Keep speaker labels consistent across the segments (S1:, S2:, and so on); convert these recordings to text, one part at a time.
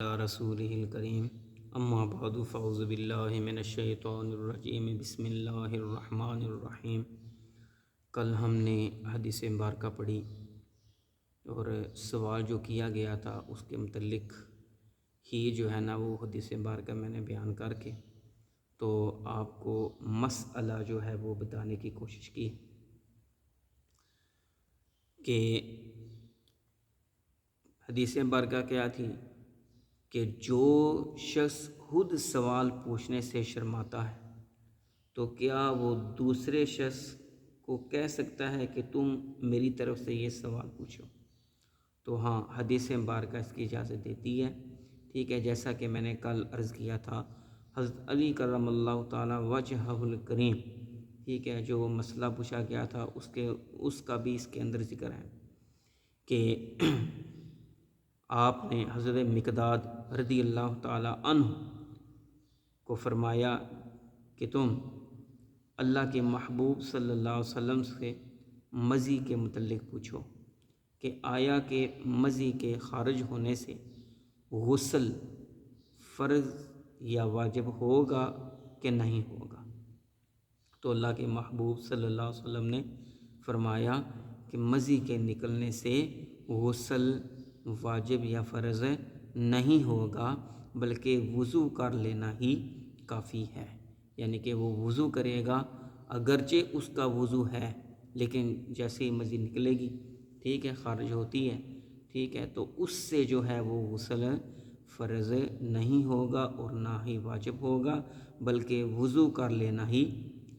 S1: رسولہ الکریم اما بعد فاعوذ باللہ من الشیطان الرجیم بسم اللہ الرحمن الرحیم۔ کل ہم نے حدیث مبارکہ پڑھی اور سوال جو کیا گیا تھا اس کے متعلق ہی جو ہے نا وہ حدیث مبارکہ میں نے بیان کر کے تو آپ کو مسئلہ جو ہے وہ بتانے کی کوشش کی کہ حدیث مبارکہ کیا تھی کہ جو شخص خود سوال پوچھنے سے شرماتا ہے تو کیا وہ دوسرے شخص کو کہہ سکتا ہے کہ تم میری طرف سے یہ سوال پوچھو؟ تو ہاں، حدیث مبارکہ اس کی اجازت دیتی ہے، ٹھیک ہے۔ جیسا کہ میں نے کل عرض کیا تھا، حضرت علی کرم اللہ تعالی وجہہ الکریم، ٹھیک ہے، جو مسئلہ پوچھا گیا تھا اس کا بھی اس کے اندر ذکر ہے کہ آپ نے حضرت مقداد رضی اللہ تعالی عنہ کو فرمایا کہ تم اللہ کے محبوب صلی اللہ علیہ وسلم سے مضی کے متعلق پوچھو کہ آیا کہ مضی کے خارج ہونے سے غسل فرض یا واجب ہوگا کہ نہیں ہوگا؟ تو اللہ کے محبوب صلی اللہ علیہ وسلم نے فرمایا کہ مضی کے نکلنے سے غسل واجب یا فرض نہیں ہوگا، بلکہ وضو کر لینا ہی کافی ہے۔ یعنی کہ وہ وضو کرے گا، اگرچہ اس کا وضو ہے لیکن جیسے ہی مضی نکلے گی، ٹھیک ہے، خارج ہوتی ہے، ٹھیک ہے، تو اس سے جو ہے وہ غسل فرض نہیں ہوگا اور نہ ہی واجب ہوگا، بلکہ وضو کر لینا ہی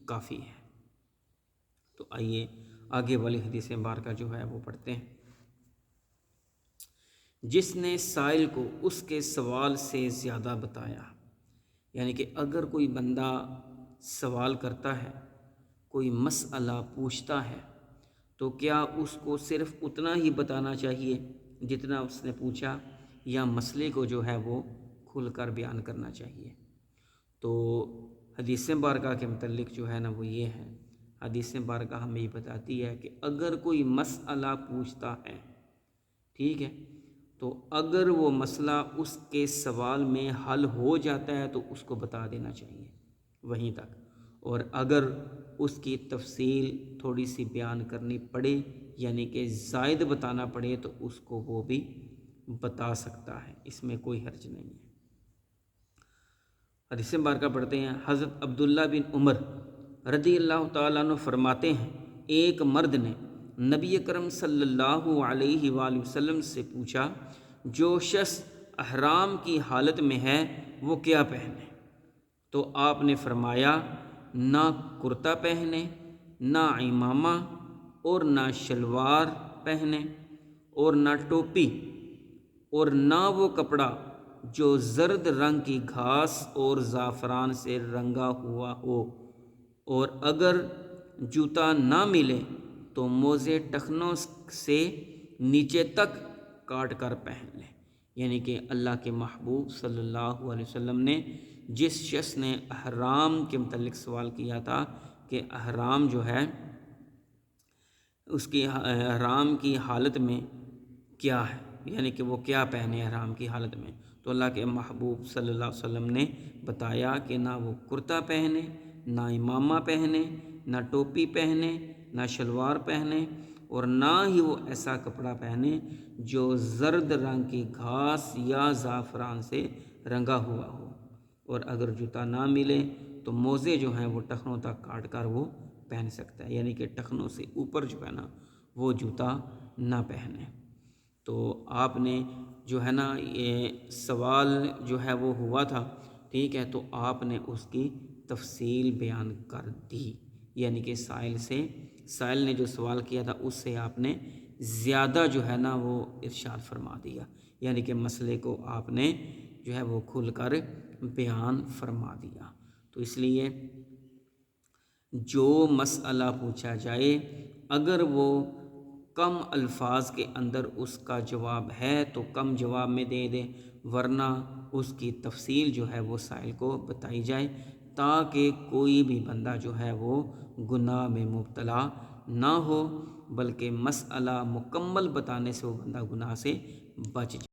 S1: کافی ہے۔ تو آئیے آگے والی حدیث مبارکہ جو ہے وہ پڑھتے ہیں۔ جس نے سائل کو اس کے سوال سے زیادہ بتایا، یعنی کہ اگر کوئی بندہ سوال کرتا ہے، کوئی مسئلہ پوچھتا ہے، تو کیا اس کو صرف اتنا ہی بتانا چاہیے جتنا اس نے پوچھا، یا مسئلے کو جو ہے وہ کھل کر بیان کرنا چاہیے؟ تو حدیث مبارکہ کے متعلق جو ہے نا وہ یہ ہے، حدیث مبارکہ ہمیں یہ بتاتی ہے کہ اگر کوئی مسئلہ پوچھتا ہے، ٹھیک ہے، تو اگر وہ مسئلہ اس کے سوال میں حل ہو جاتا ہے تو اس کو بتا دینا چاہیے وہیں تک، اور اگر اس کی تفصیل تھوڑی سی بیان کرنی پڑے، یعنی کہ زائد بتانا پڑے، تو اس کو وہ بھی بتا سکتا ہے، اس میں کوئی حرج نہیں ہے۔ حدیث مبارکہ پڑھتے ہیں۔ حضرت عبداللہ بن عمر رضی اللہ تعالیٰ عنہ فرماتے ہیں، ایک مرد نے نبی کرم صلی اللہ علیہ وآلہ وسلم سے پوچھا، جو شخص احرام کی حالت میں ہے وہ کیا پہنے؟ تو آپ نے فرمایا، نہ کرتا پہنے، نہ عمامہ، اور نہ شلوار پہنے، اور نہ ٹوپی، اور نہ وہ کپڑا جو زرد رنگ کی گھاس اور زعفران سے رنگا ہوا ہو، اور اگر جوتا نہ ملے تو موزے ٹخنوں سے نیچے تک کاٹ کر پہن لے۔ یعنی کہ اللہ کے محبوب صلی اللہ علیہ وسلم نے جس شخص نے احرام کے متعلق سوال کیا تھا کہ احرام جو ہے اس کی احرام کی حالت میں کیا ہے، یعنی کہ وہ کیا پہنے احرام کی حالت میں، تو اللہ کے محبوب صلی اللہ علیہ وسلم نے بتایا کہ نہ وہ کرتا پہنے، نہ امامہ پہنے، نہ ٹوپی پہنے، نہ شلوار پہنے، اور نہ ہی وہ ایسا کپڑا پہنے جو زرد رنگ کی گھاس یا زعفران سے رنگا ہوا ہو، اور اگر جوتا نہ ملے تو موزے جو ہیں وہ ٹخنوں تک کاٹ کر وہ پہن سکتا ہے، یعنی کہ ٹخنوں سے اوپر جو ہے نا وہ جوتا نہ پہنے۔ تو آپ نے جو ہے نا یہ سوال جو ہے وہ ہوا تھا، ٹھیک ہے، تو آپ نے اس کی تفصیل بیان کر دی، یعنی کہ سائل نے جو سوال کیا تھا اس سے آپ نے زیادہ جو ہے نا وہ ارشاد فرما دیا، یعنی کہ مسئلے کو آپ نے جو ہے وہ کھل کر بیان فرما دیا۔ تو اس لیے جو مسئلہ پوچھا جائے، اگر وہ کم الفاظ کے اندر اس کا جواب ہے تو کم جواب میں دے دے، ورنہ اس کی تفصیل جو ہے وہ سائل کو بتائی جائے، تاکہ کوئی بھی بندہ جو ہے وہ گناہ میں مبتلا نہ ہو، بلکہ مسئلہ مکمل بتانے سے وہ بندہ گناہ سے بچ جائے۔